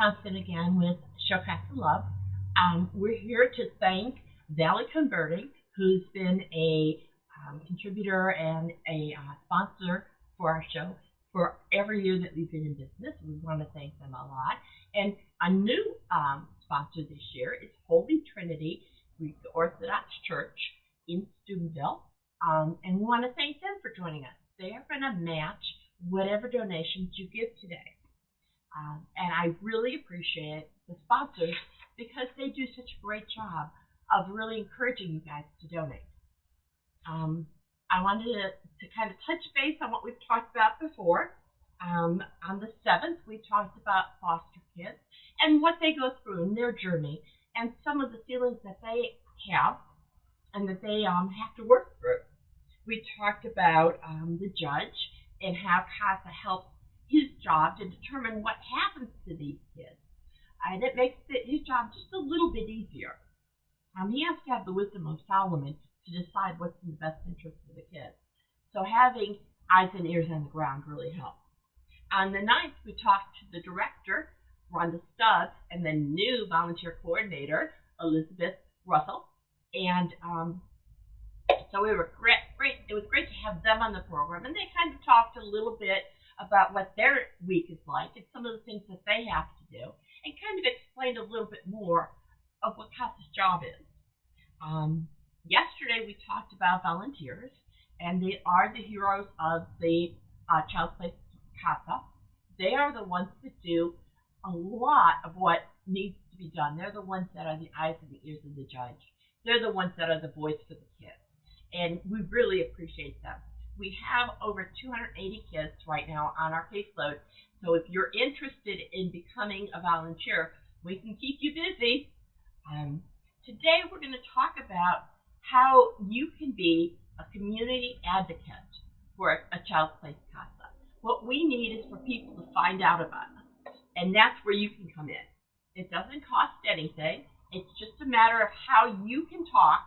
Thompson again with Show CASA Love. We're here to thank Valley Converting, who's been a contributor and a sponsor for our show for every year that we've been in business. We want to thank them a lot. And a new sponsor this year is Holy Trinity Greek Orthodox Church in Steubenville. And we want to thank them for joining us. They are going to match whatever donations you give today. And I really appreciate the sponsors because they do such a great job of really encouraging you guys to donate. I wanted to kind of touch base on what we've talked about before. On the 7th, we talked about foster kids and what they go through in their journey and some of the feelings that they have and that they have to work through. We talked about the judge and how CASA helps his job to determine what happens to these kids. And it makes his job just a little bit easier. He has to have the wisdom of Solomon to decide what's in the best interest of the kids. So having eyes and ears on the ground really helps. On the 9th, we talked to the director, Rhonda Stubbs, and the new volunteer coordinator, Elizabeth Russell. And so we were great. It was great to have them on the program. And they kind of talked a little bit about what their week is like and some of the things that they have to do, and kind of explained a little bit more of what CASA's job is. Yesterday, we talked about volunteers, and they are the heroes of the Child's Place CASA. They are the ones that do a lot of what needs to be done. They're the ones that are the eyes and the ears of the judge. They're the ones that are the voice for the kids, and we really appreciate them. We have over 280 kids right now on our caseload, so if you're interested in becoming a volunteer, we can keep you busy. Today, we're going to talk about how you can be a community advocate for a Child's Place CASA. What we need is for people to find out about us, and that's where you can come in. It doesn't cost anything. It's just a matter of how you can talk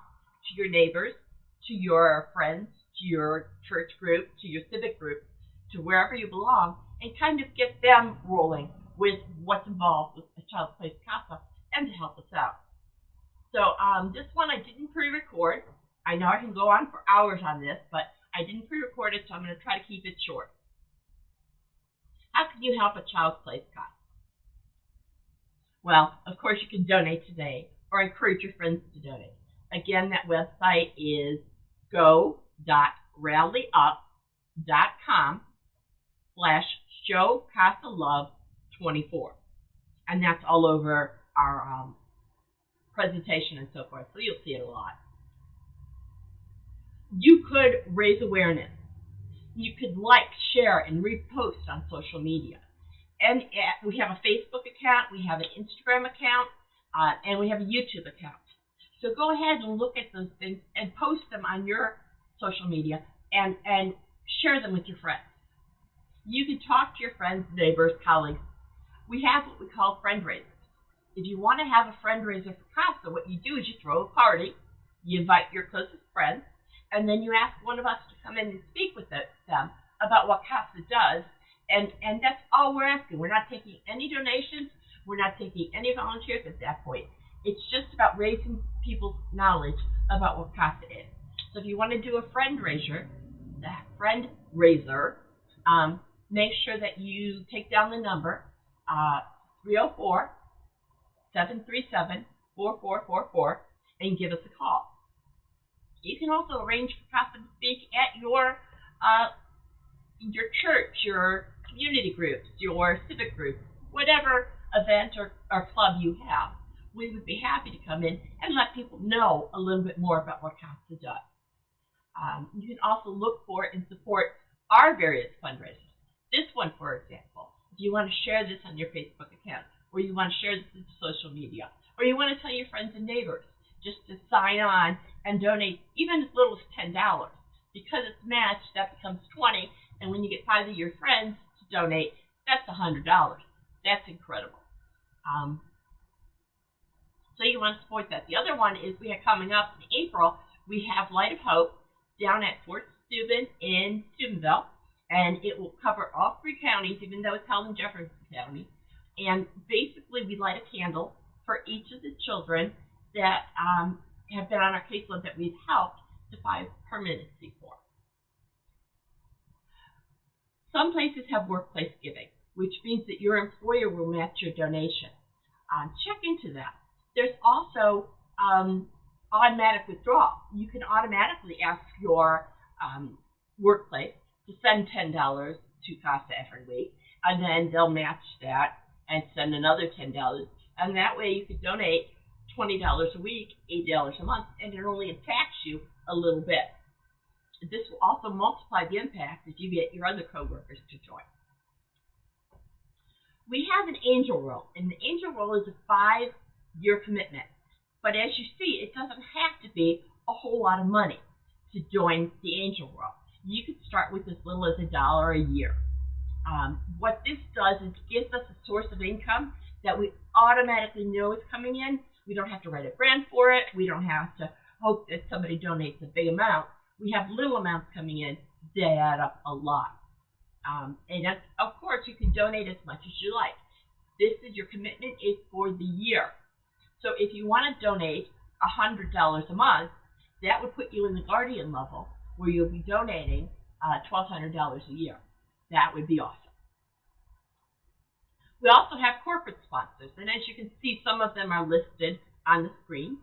to your neighbors, to your friends, to your church group, to your civic group, to wherever you belong, and kind of get them rolling with what's involved with a Child's Place CASA and to help us out. So this one I didn't pre-record. I know I can go on for hours on this, but I didn't pre-record it, so I'm going to try to keep it short. How can you help a Child's Place CASA? Well, of course you can donate today or encourage your friends to donate. Again, that website is go.rallyyup.com/showcasalove24. And that's all over our presentation and so forth, so you'll see it a lot. You could raise awareness. You could like, share, and repost on social media. And we have a Facebook account, we have an Instagram account, and we have a YouTube account. So go ahead and look at those things and post them on your social media and share them with your friends. You can talk to your friends, neighbors, colleagues. We have what we call friend raisers. If you want to have a friend raiser for CASA, what you do is you throw a party, you invite your closest friends, and then you ask one of us to come in and speak with them about what CASA does. And that's all we're asking. We're not taking any donations. We're not taking any volunteers at that point. It's just about raising people's knowledge about what CASA is. So if you want to do a fundraiser, make sure that you take down the number 304-737-4444 and give us a call. You can also arrange for CASA to speak at your church, your community groups, your civic groups, whatever event or club you have. We would be happy to come in and let people know a little bit more about what CASA does. You can also look for and support our various fundraisers. This one, for example, if you want to share this on your Facebook account, or you want to share this into social media, or you want to tell your friends and neighbors just to sign on and donate even as little as $10. Because it's matched, that becomes $20, and when you get 5 of your friends to donate, that's $100. That's incredible. So you want to support that. The other one is we have coming up in April, we have Light of Hope down at Fort Steuben in Steubenville, and it will cover all 3 counties, even though it's held in Jefferson County. And basically, we light a candle for each of the children that have been on our caseload that we've helped to find permanency for. Some places have workplace giving, which means that your employer will match your donation. Check into that. There's also automatic withdrawal. You can automatically ask your workplace to send $10 to CASA every week, and then they'll match that and send another $10. And that way you could donate $20 a week, $8 a month, and it only impacts you a little bit. This will also multiply the impact as you get your other coworkers to join. We have an angel roll, and the angel roll is a 5-year commitment. But as you see, it doesn't have to be a whole lot of money to join the angel roll. You could start with as little as $1 a year. What this does is gives us a source of income that we automatically know is coming in. We don't have to write a grant for it. We don't have to hope that somebody donates a big amount. We have little amounts coming in. They add up a lot. And that's, of course, you can donate as much as you like. This is your commitment is for the year. So if you want to donate $100 a month, that would put you in the guardian level where you'll be donating $1,200 a year. That would be awesome. We also have corporate sponsors, and as you can see, some of them are listed on the screen.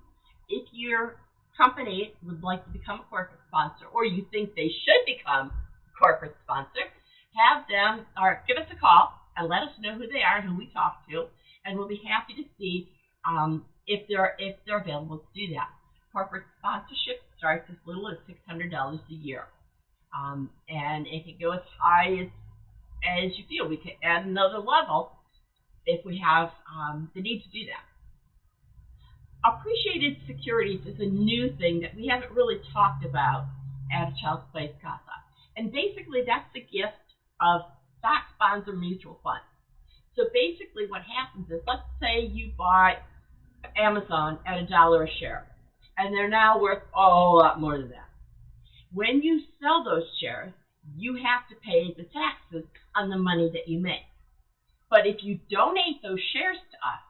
If your company would like to become a corporate sponsor, or you think they should become a corporate sponsor, have them or give us a call and let us know who they are and who we talk to, and we'll be happy to see if they're available to do that. Corporate sponsorship starts as little as $600 a year, and it can go as high as you feel. We can add another level if we have the need to do that. Appreciated securities is a new thing that we haven't really talked about at a Child's Place CASA. And basically, that's the gift of stocks, bonds, or mutual funds. So basically what happens is, let's say you bought Amazon at $1 a share, and they're now worth a lot more than that. When you sell those shares, you have to pay the taxes on the money that you make. But if you donate those shares to us,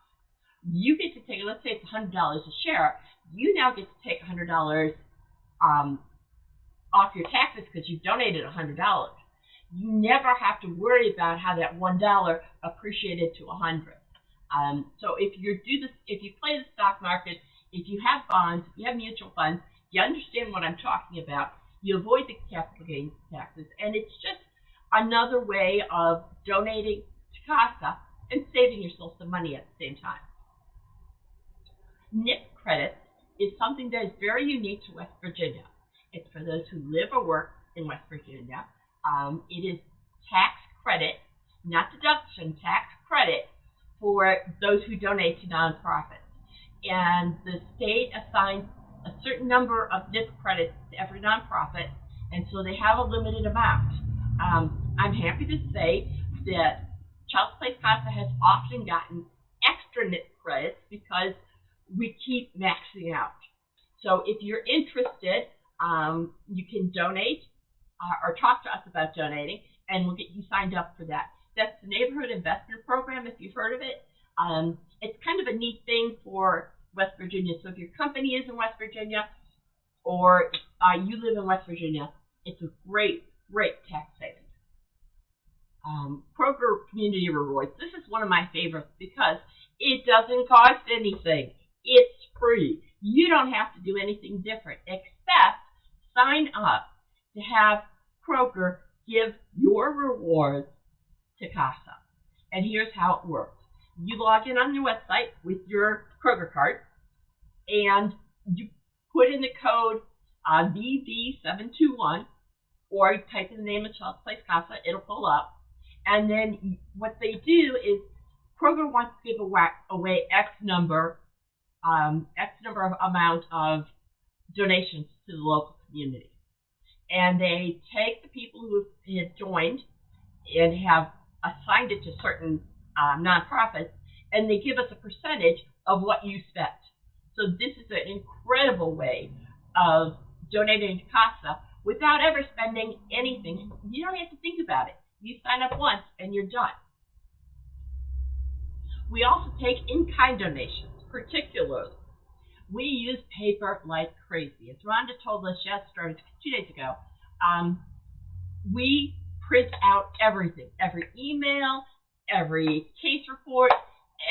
you get to take, let's say it's $100 a share, you now get to take $100 off your taxes because you donated $100. You never have to worry about how that $1 appreciated to 100. So if you play the stock market, if you have bonds, if you have mutual funds, you understand what I'm talking about. You avoid the capital gains taxes, and it's just another way of donating to CASA and saving yourself some money at the same time. NIP credits is something that is very unique to West Virginia. It's for those who live or work in West Virginia. It is tax credit, not deduction, tax credit for those who donate to nonprofits. And the state assigns a certain number of NIP credits to every nonprofit, and so they have a limited amount. I'm happy to say that Child's Place CASA has often gotten extra NIP credits because we keep maxing out. So if you're interested, you can donate or talk to us about donating, and we'll get you signed up for that. That's the Neighborhood Investment Program, if you've heard of it. It's kind of a neat thing for West Virginia. So if your company is in West Virginia or you live in West Virginia, it's a great, great tax savings. Kroger Community Rewards. This is one of my favorites because it doesn't cost anything. It's free. You don't have to do anything different except sign up to have Kroger give your rewards to CASA. And here's how it works. You log in on your website with your Kroger card, and you put in the code VV721, or you type in the name of Child's Place CASA. It'll pull up. And then what they do is Kroger wants to give away X number of amount of donations to the local community. And they take the people who have joined and have assigned it to certain nonprofits, and they give us a percentage of what you spent. So this is an incredible way of donating to CASA without ever spending anything. You don't have to think about it. You sign up once and you're done. We also take in-kind donations, particularly. We use paper like crazy. As Rhonda told us yesterday, 2 days ago, um, we print out everything, every email, every case report,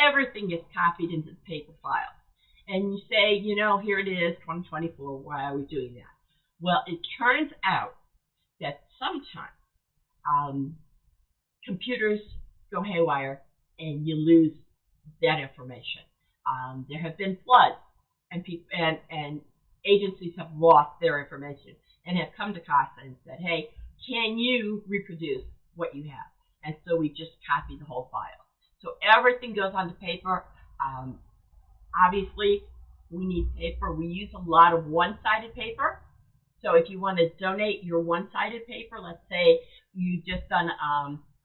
everything gets copied into the paper file. And you say, here it is, 2024, why are we doing that? Well, it turns out that sometimes computers go haywire and you lose that information. There have been floods, and people and agencies have lost their information and have come to CASA and said, "Hey, can you reproduce what you have?" And so we just copy the whole file. So everything goes onto paper. Obviously, we need paper. We use a lot of one-sided paper. So if you want to donate your one-sided paper, let's say you just done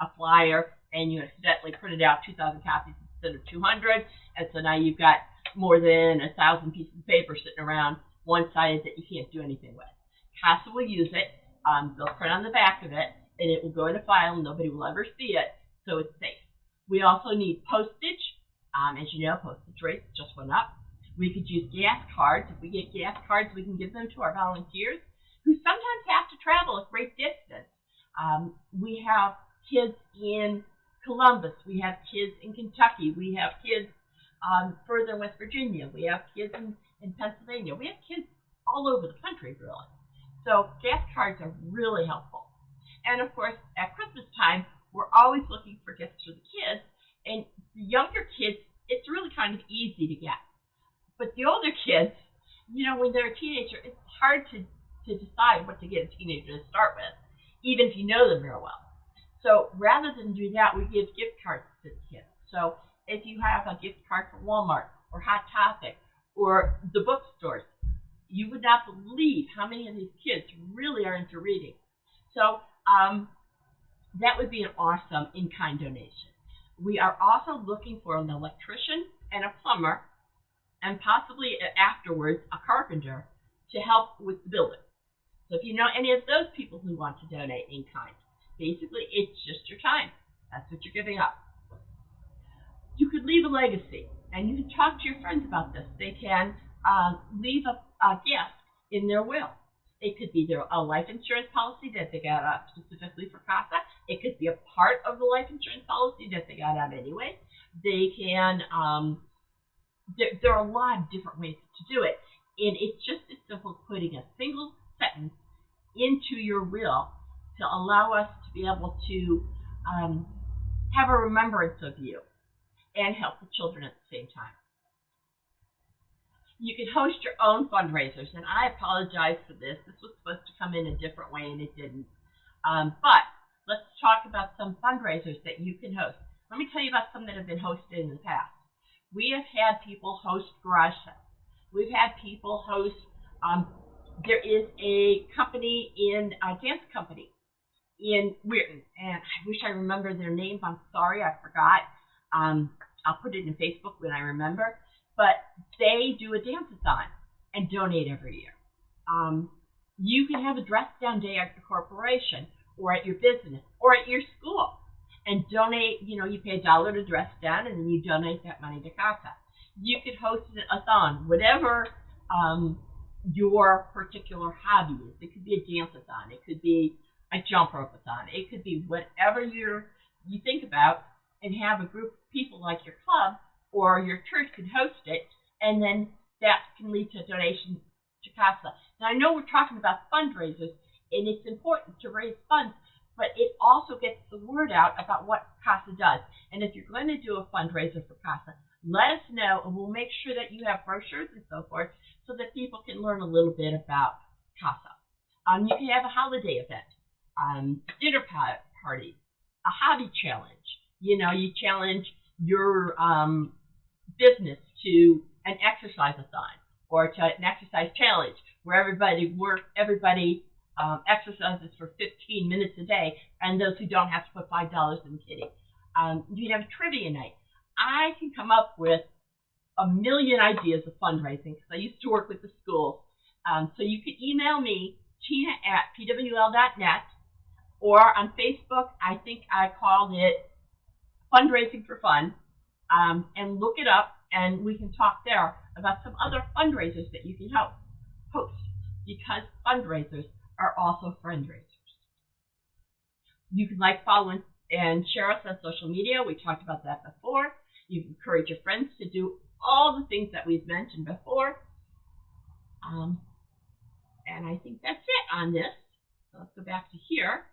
a flyer and you accidentally printed out 2,000 copies instead of 200, and so now you've got more than 1,000 pieces of paper sitting around one-sided that you can't do anything with. CASA will use it. They'll print on the back of it, and it will go in a file, and nobody will ever see it, so it's safe. We also need postage. As you know, postage rates just went up. We could use gas cards. If we get gas cards, we can give them to our volunteers who sometimes have to travel a great distance. We have kids in Columbus. We have kids in Kentucky. We have kids further in West Virginia. We have kids in Pennsylvania. We have kids all over the country, really. So gas cards are really helpful. And, of course, at Christmas time, we're always looking for gifts for the kids. And the younger kids, it's really kind of easy to get. But the older kids, when they're a teenager, it's hard to decide what to get a teenager to start with, even if you know them real well. So rather than do that, we give gift cards to the kids. So if you have a gift card for Walmart or Hot Topic or the bookstores, you would not believe how many of these kids really are into reading. So that would be an awesome in-kind donation. We are also looking for an electrician and a plumber, and possibly afterwards a carpenter, to help with the building. So if you know any of those people who want to donate in kind, basically it's just your time. That's what you're giving up. You could leave a legacy, and you can talk to your friends about this. They can leave a gift in their will. It could be a life insurance policy that they got out specifically for CASA. It could be a part of the life insurance policy that they got out anyway. They can, there are a lot of different ways to do it. And it's just as simple as putting a single sentence into your will to allow us to be able to have a remembrance of you and help the children at the same time. You can host your own fundraisers, and I apologize for this. This was supposed to come in a different way, and it didn't. But let's talk about some fundraisers that you can host. Let me tell you about some that have been hosted in the past. We have had people host garage sales. We've had people host, there is a company a dance company in Weirton, and I wish I remember their names. I'm sorry, I forgot. I'll put it in Facebook when I remember. But they do a dance-a-thon and donate every year. You can have a dress-down day at your corporation or at your business or at your school and donate. You pay $1 to dress down, and then you donate that money to CASA. You could host a thon, whatever your particular hobby is. It could be a dance-a-thon. It could be a jump rope-a-thon. It could be whatever you think about, and have a group of people like your club or your church could host it, and then that can lead to a donation to CASA. Now, I know we're talking about fundraisers, and it's important to raise funds, but it also gets the word out about what CASA does. And if you're going to do a fundraiser for CASA, let us know, and we'll make sure that you have brochures and so forth so that people can learn a little bit about CASA. You can have a holiday event, dinner party, a hobby challenge. You challenge your business to an exercise-a-thon or to an exercise challenge where everybody exercises for 15 minutes a day, and those who don't have to put $5 in the kitty. You can have a trivia night. I can come up with a million ideas of fundraising because I used to work with the schools. So you can email me, tina@pwl.net, or on Facebook, I think I called it Fundraising for Fun. and look it up, and we can talk there about some other fundraisers that you can help host, because fundraisers are also fundraisers. You can like, follow, and share us on social media. We talked about that before. You can encourage your friends to do all the things that we've mentioned before. And I think that's it on this. So let's go back to here.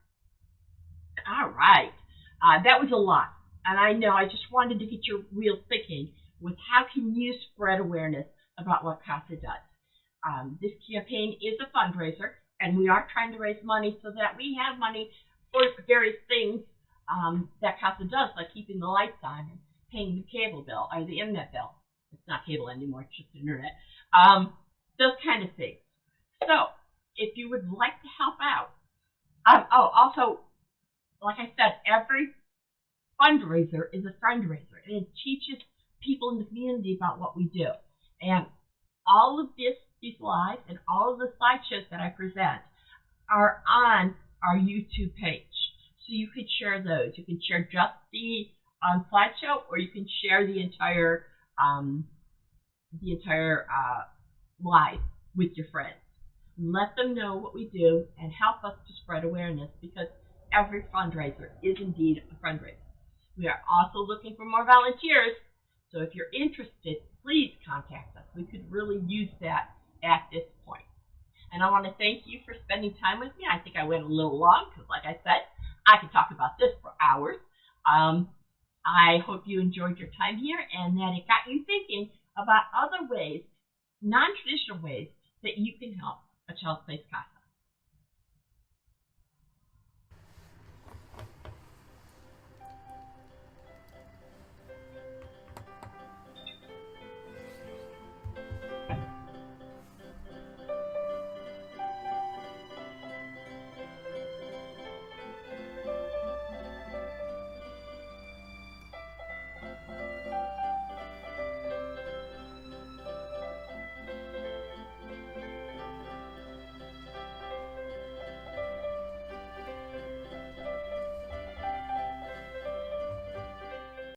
All right. That was a lot. And I know I just wanted to get your wheels thinking with how can you spread awareness about what CASA does. This campaign is a fundraiser, and we are trying to raise money so that we have money for various things that CASA does, like keeping the lights on and paying the cable bill or the internet bill. It's not cable anymore, it's just internet. Those kind of things. So if you would like to help out, also, like I said, every fundraiser is a fundraiser, and it teaches people in the community about what we do. And all of these slides and all of the slideshows that I present are on our YouTube page. So you could share those. You can share just the slideshow, or you can share the entire live with your friends. Let them know what we do and help us to spread awareness, because every fundraiser is indeed a fundraiser. We are also looking for more volunteers, so if you're interested, please contact us. We could really use that at this point. And I want to thank you for spending time with me. I think I went a little long because, like I said, I could talk about this for hours. I hope you enjoyed your time here and that it got you thinking about other ways, non-traditional ways, that you can help a child place CASA.